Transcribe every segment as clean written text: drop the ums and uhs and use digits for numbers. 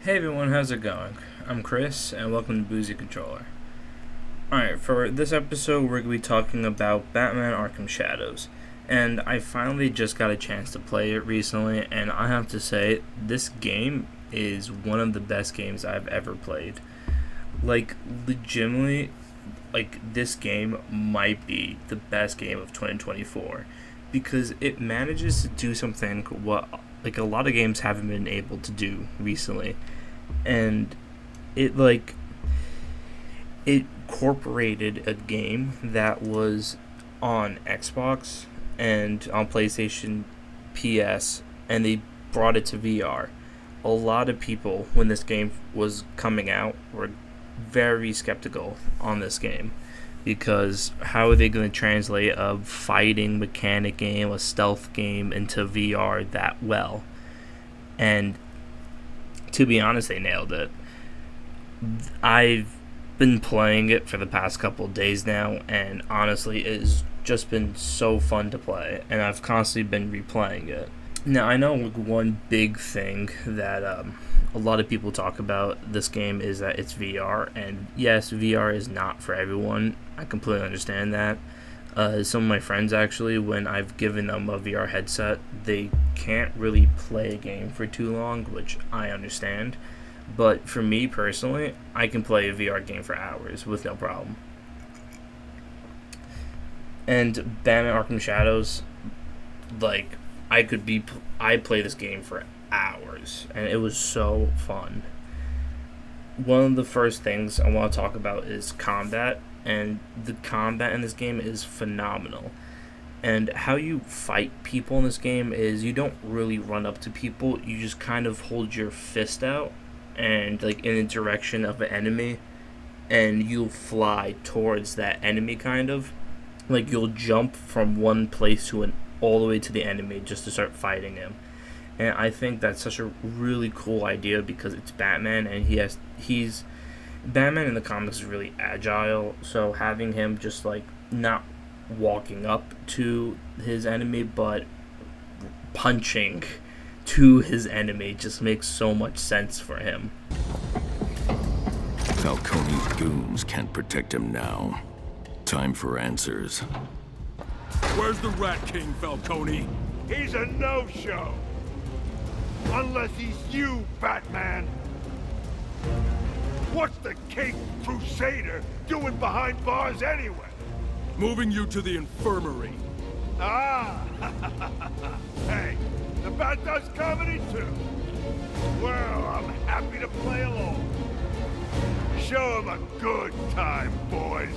Hey everyone, how's it going? I'm Chris, and welcome to BoozyController. Alright, for this episode, we're going to be talking about Batman Arkham Shadows. And I finally just got a chance to play it recently, and I have to say, this game is one of the best games I've ever played. Legitimately, this game might be the best game of 2024. Because it manages to do something what a lot of games haven't been able to do recently, and it incorporated a game that was on Xbox and on PlayStation, PS, and they brought it to VR. A lot of people, when this game was coming out, were very skeptical on this game, because how are they going to translate a fighting mechanic game, a stealth game, into VR that well? And to be honest, they nailed it. I've been playing it for the past couple of days now, and honestly, it has just been so fun to play, and I've constantly been replaying it. Now, I know one big thing that a lot of people talk about this game is that it's VR, and yes, VR is not for everyone. I completely understand that. Some of my friends, actually, when I've given them a VR headset, they can't really play a game for too long, which I understand. But for me personally, I can play a VR game for hours with no problem. And Batman Arkham Shadows, I play this game for hours, and it was so fun. One of the first things I want to talk about is combat, and the combat in this game is phenomenal. And how you fight people in this game is you don't really run up to people, you just kind of hold your fist out and in the direction of an enemy, and you'll fly towards that enemy, kind of. You'll jump from one place to all the way to the enemy just to start fighting him. And I think that's such a really cool idea, because it's Batman, and he's Batman in the comics is really agile, so having him just not walking up to his enemy but punching to his enemy just makes so much sense for him. Falcone's goons can't protect him now. Time for answers. Where's the Rat King, Falcone? He's a no-show. Unless he's you, Batman. What's the Caped Crusader doing behind bars anyway? Moving you to the infirmary. Ah! Hey, the Bat does comedy too. Well, I'm happy to play along. Show him a good time, boys.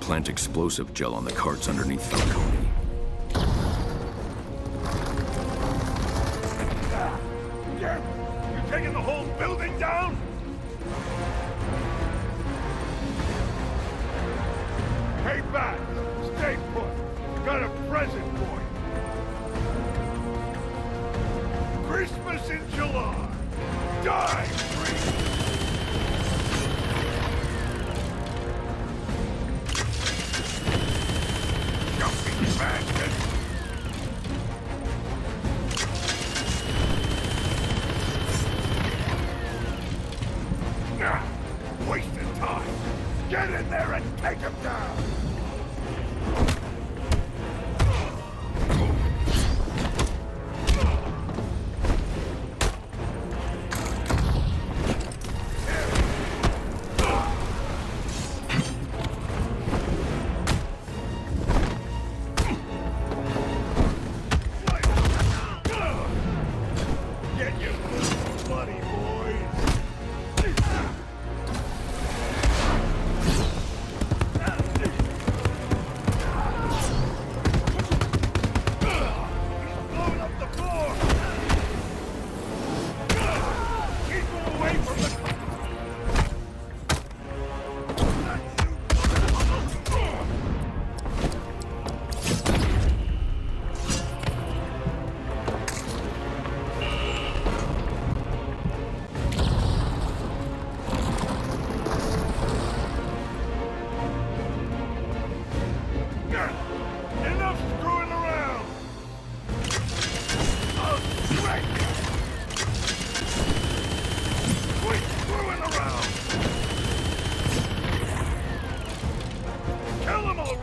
Plant explosive gel on the carts underneath Falcone. You taking the whole building down? Hey, Bat, stay put. Got a present for you. Christmas in July. Die free. Bastard! Nah, wasting time. Get in there and take him down!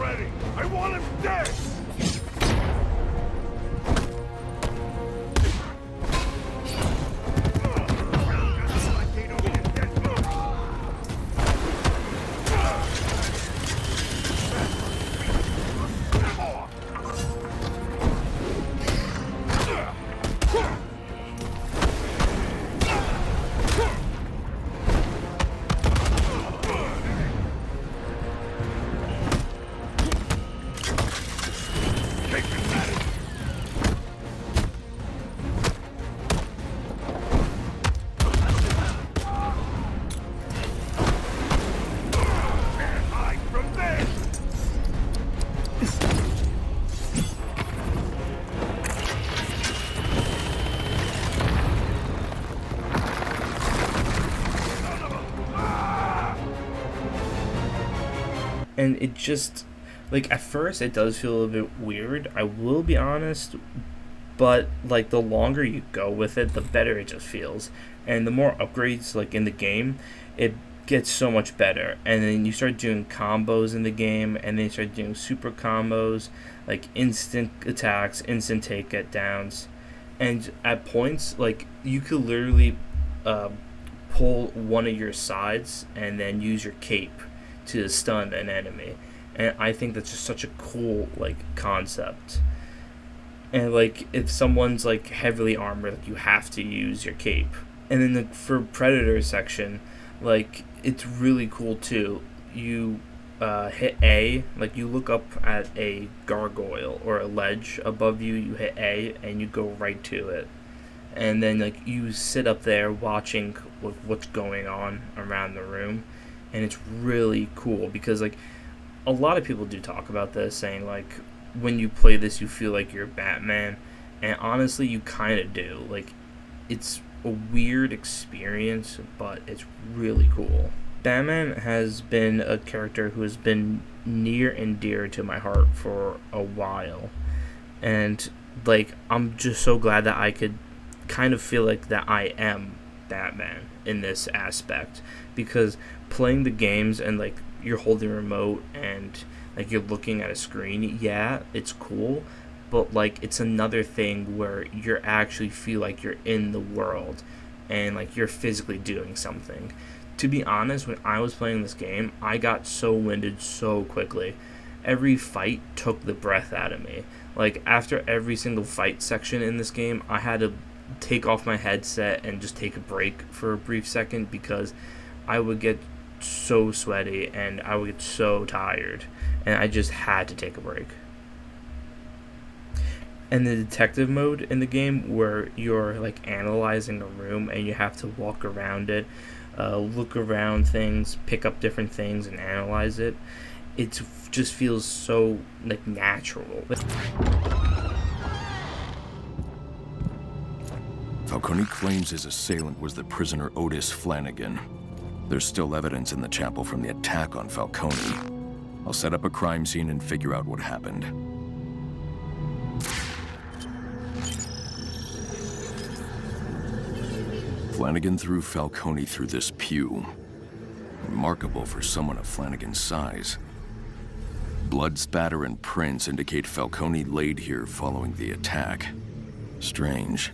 already! I want him dead! And it just, like, at first it does feel a little bit weird, I will be honest, but, like, the longer you go with it, the better it just feels. And the more upgrades, like, in the game, it gets so much better. And then you start doing combos in the game, and then you start doing super combos, like instant attacks, instant takedowns. And at points, like, you could literally pull one of your sides and then use your cape to stun an enemy. And I think that's just such a cool, like, concept. And, like, if someone's, like, heavily armored, like, you have to use your cape. And then for Predator section, like, it's really cool too. You hit A, like, you look up at a gargoyle or a ledge above you, you hit A and you go right to it. And then, like, you sit up there watching what's going on around the room. And it's really cool because, like, a lot of people do talk about this, saying, like, when you play this, you feel like you're Batman. And honestly, you kind of do. Like, it's a weird experience, but it's really cool. Batman has been a character who has been near and dear to my heart for a while. And, like, I'm just so glad that I could kind of feel like that I am Batman in this aspect, because playing the games and, like, you're holding a remote and, like, you're looking at a screen, yeah, it's cool, but, like, it's another thing where you actually feel like you're in the world and, like, you're physically doing something. To be honest, when I was playing this game, I got so winded so quickly. Every fight took the breath out of me. Like, after every single fight section in this game, I had to take off my headset and just take a break for a brief second, because I would get so sweaty and I would get so tired, and I just had to take a break. And the detective mode in the game, where you're, like, analyzing a room and you have to walk around it, look around things, pick up different things and analyze it, it just feels so, like, natural. Falcone claims his assailant was the prisoner Otis Flanagan. There's still evidence in the chapel from the attack on Falcone. I'll set up a crime scene and figure out what happened. Flanagan threw Falcone through this pew. Remarkable for someone of Flanagan's size. Blood spatter and prints indicate Falcone laid here following the attack. Strange.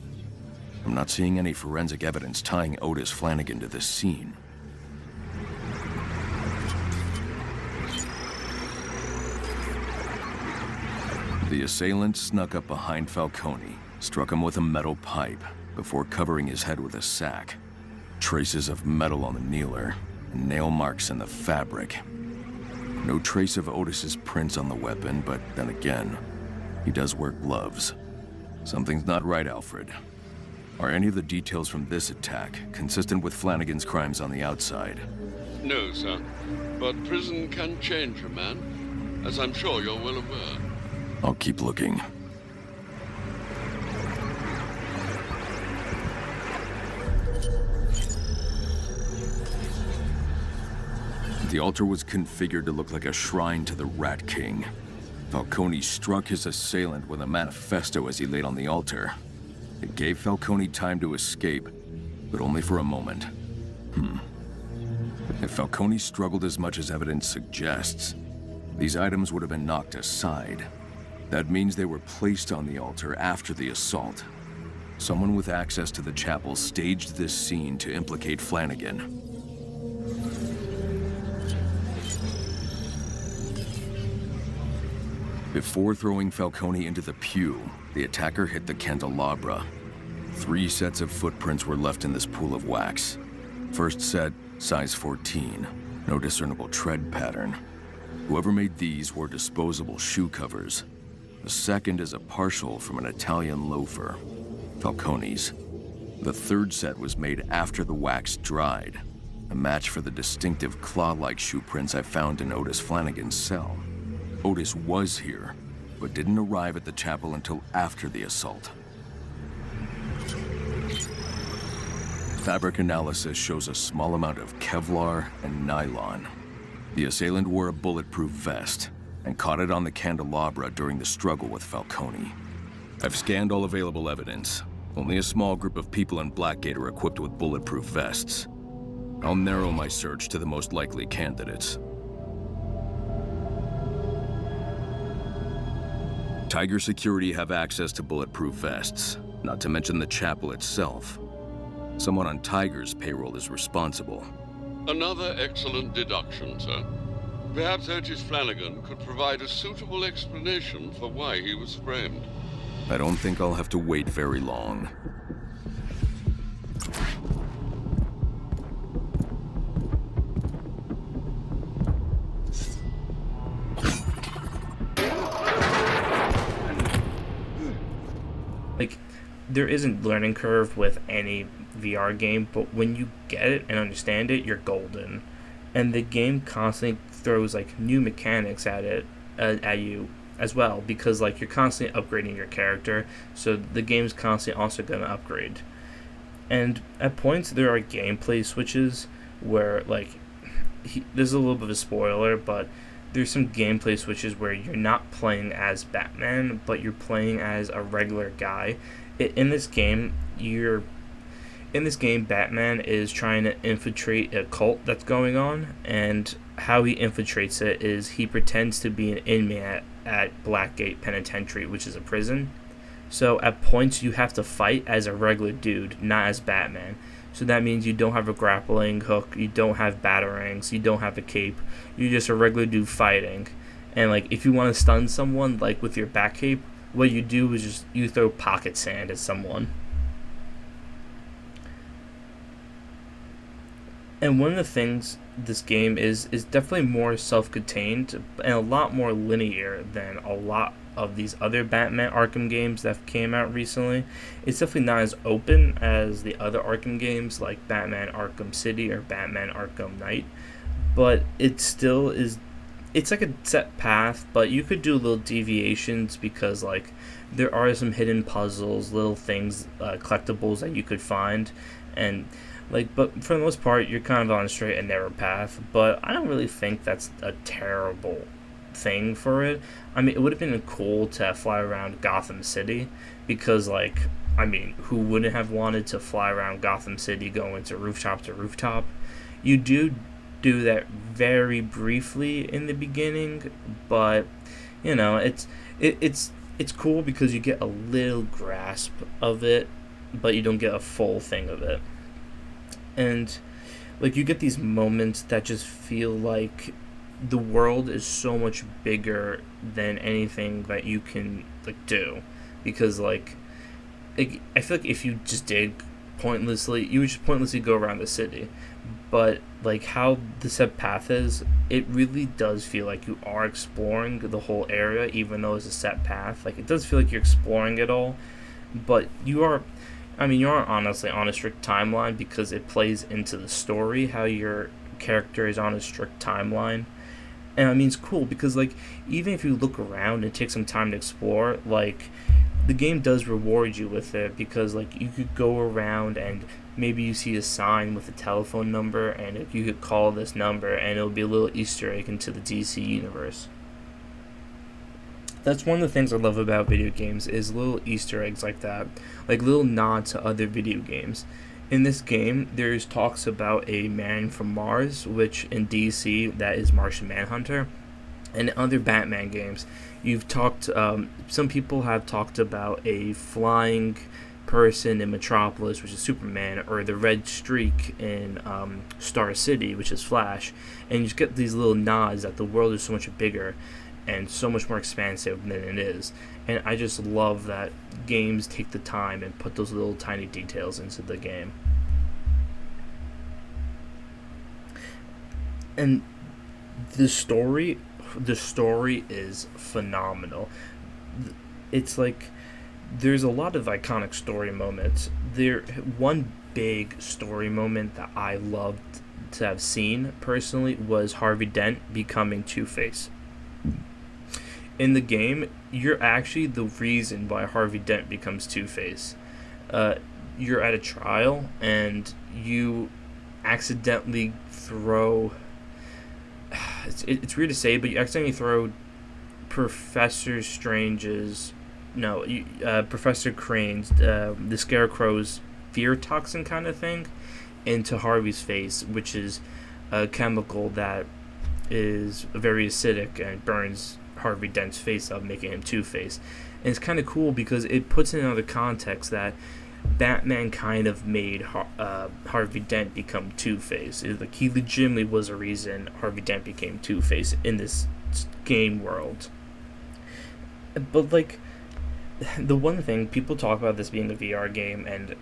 I'm not seeing any forensic evidence tying Otis Flanagan to this scene. The assailant snuck up behind Falcone, struck him with a metal pipe before covering his head with a sack. Traces of metal on the kneeler, and nail marks in the fabric. No trace of Otis's prints on the weapon, but then again, he does wear gloves. Something's not right, Alfred. Are any of the details from this attack consistent with Flanagan's crimes on the outside? No, sir. But prison can change a man, as I'm sure you're well aware. I'll keep looking. The altar was configured to look like a shrine to the Rat King. Falcone struck his assailant with a manifesto as he laid on the altar. It gave Falcone time to escape, but only for a moment. If Falcone struggled as much as evidence suggests, These items would have been knocked aside. That means they were placed on the altar after the assault. Someone with access to the chapel staged this scene to implicate Flanagan. Before throwing Falcone into the pew, the attacker hit the candelabra. 3 sets of footprints were left in this pool of wax. First set, size 14, no discernible tread pattern. Whoever made these wore disposable shoe covers. The second is a partial from an Italian loafer, Falcone's. The third set was made after the wax dried, a match for the distinctive claw-like shoe prints I found in Otis Flanagan's cell. Otis was here, but didn't arrive at the chapel until after the assault. Fabric analysis shows a small amount of Kevlar and nylon. The assailant wore a bulletproof vest and caught it on the candelabra during the struggle with Falcone. I've scanned all available evidence. Only a small group of people in Blackgate are equipped with bulletproof vests. I'll narrow my search to the most likely candidates. Tiger Security have access to bulletproof vests, not to mention the chapel itself. Someone on Tiger's payroll is responsible. Another excellent deduction, sir. Perhaps Otis Flanagan could provide a suitable explanation for why he was framed. I don't think I'll have to wait very long. Like, there isn't learning curve with any VR game, but when you get it and understand it, you're golden. And the game constantly throws like new mechanics at you as well, because like you're constantly upgrading your character, so the game's constantly also going to upgrade. And at points there are gameplay switches where like there's a little bit of a spoiler, but there's some gameplay switches where you're not playing as Batman, but you're playing as a regular guy. In this game, Batman is trying to infiltrate a cult that's going on, and how he infiltrates it is he pretends to be an inmate at Blackgate Penitentiary, which is a prison. So at points you have to fight as a regular dude, not as Batman. So that means you don't have a grappling hook, you don't have batarangs, you don't have a cape. You're just a regular dude fighting. And like if you want to stun someone, like with your bat cape, what you do is just you throw pocket sand at someone. And one of the things this game is definitely more self-contained and a lot more linear than a lot of these other Batman Arkham games that came out recently. It's definitely not as open as the other Arkham games like Batman Arkham City or Batman Arkham Knight, but it still is. It's like a set path, but you could do little deviations because like there are some hidden puzzles, little things, collectibles that you could find, and like, but for the most part you're kind of on a straight and narrow path. But I don't really think that's a terrible thing for it. I mean, it would have been cool to fly around Gotham City, because like, I mean, who wouldn't have wanted to fly around Gotham City, going to rooftop? You do that very briefly in the beginning, but you know, it's cool because you get a little grasp of it, but you don't get a full thing of it. And like you get these moments that just feel like the world is so much bigger than anything that you can like do, because like I feel like if you just did pointlessly, you would just pointlessly go around the city. But like how the set path is, it really does feel like you are exploring the whole area, even though it's a set path. Like it does feel like you're exploring it all, but you are honestly on a strict timeline, because it plays into the story how your character is on a strict timeline. And I mean, it's cool because like even if you look around and take some time to explore, like the game does reward you with it, because like you could go around and maybe you see a sign with a telephone number, and if you could call this number and it'll be a little Easter egg into the DC universe. That's one of the things I love about video games, is little Easter eggs like that, like little nods to other video games. In this game, there's talks about a man from Mars, which in DC, that is Martian Manhunter. And other Batman games, you've talked. Some people have talked about a flying person in Metropolis, which is Superman, or the red streak in Star City, which is Flash, and you just get these little nods that the world is so much bigger and so much more expansive than it is. And I just love that games take the time and put those little tiny details into the game. And the story is phenomenal. It's like there's a lot of iconic story moments. One big story moment that I loved to have seen personally was Harvey Dent becoming Two-Face. In the game, you're actually the reason why Harvey Dent becomes Two-Face. You're at a trial and you accidentally throw. It's weird to say, but you accidentally throw Professor Crane's, the Scarecrow's fear toxin kind of thing, into Harvey's face, which is a chemical that is very acidic and burns Harvey Dent's face up, making him Two-Face. And it's kind of cool because it puts in another context that Batman kind of made Harvey Dent become Two-Face. Like, he legitimately was a reason Harvey Dent became Two-Face in this game world. But, like, the one thing, people talk about this being a VR game, and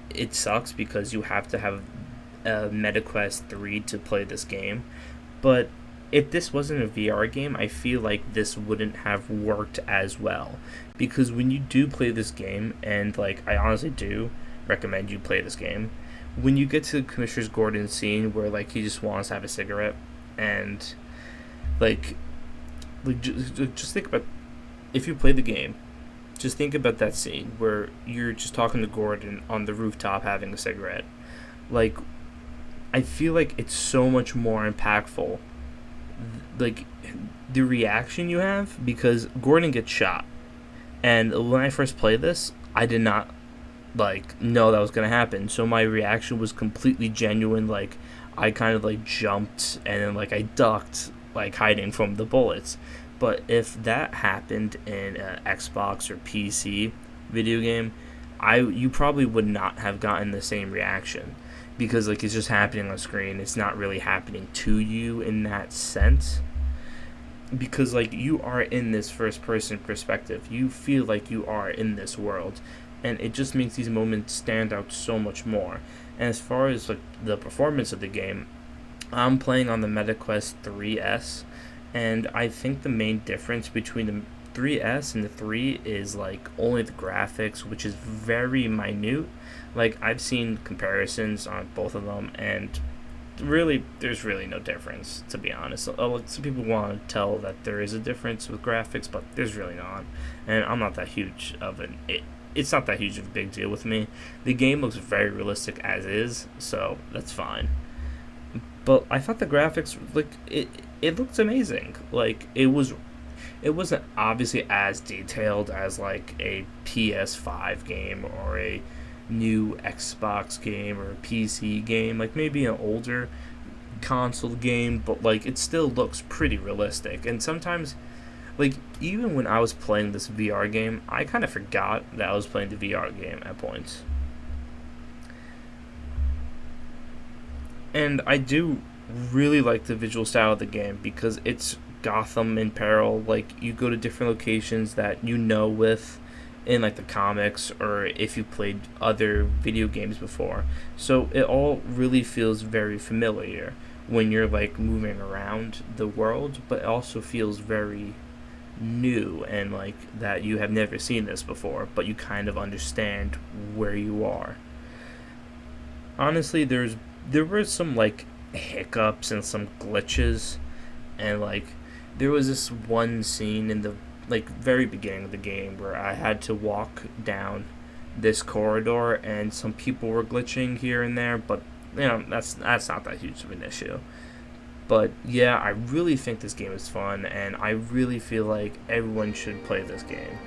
it sucks because you have to have MetaQuest 3 to play this game. But if this wasn't a VR game, I feel like this wouldn't have worked as well. Because when you do play this game, and like I honestly do recommend you play this game, when you get to Commissioner Gordon's scene where like he just wants to have a cigarette, and like just think about, if you play the game, just think about that scene where you're just talking to Gordon on the rooftop having a cigarette. Like, I feel like it's so much more impactful, like the reaction you have, because Gordon gets shot, and when I first played this, I did not like know that was gonna happen, so my reaction was completely genuine. Like, I kind of like jumped and then like I ducked, like hiding from the bullets. But if that happened in an Xbox or PC video game, you probably would not have gotten the same reaction, because like it's just happening on screen. It's not really happening to you in that sense, because like you are in this first person perspective. You feel like you are in this world, and it just makes these moments stand out so much more. And as far as like the performance of the game, I'm playing on the MetaQuest 3S, and I think the main difference between the 3S and the 3 is like only the graphics, which is very minute. Like, I've seen comparisons on both of them, and really there's really no difference, to be honest. Some people want to tell that there is a difference with graphics, but there's really not, and I'm not that huge of it's not that huge of a big deal with me. The game looks very realistic as is, so that's fine. But I thought the graphics, like, it looked amazing. Like, it wasn't obviously as detailed as like a PS5 game or a new Xbox game or a PC game, like maybe an older console game, but like it still looks pretty realistic. And sometimes, like, even when I was playing this VR game, I kind of forgot that I was playing the VR game at points. And I do really like the visual style of the game, because it's Gotham in peril. Like, you go to different locations that you know with in like the comics, or if you played other video games before. So it all really feels very familiar when you're like moving around the world, but it also feels very new, and like that you have never seen this before, but you kind of understand where you are. Honestly, there were some like hiccups and some glitches, and like there was this one scene in the like very beginning of the game where I had to walk down this corridor, and some people were glitching here and there, but you know, that's not that huge of an issue. But yeah, I really think this game is fun, and I really feel like everyone should play this game.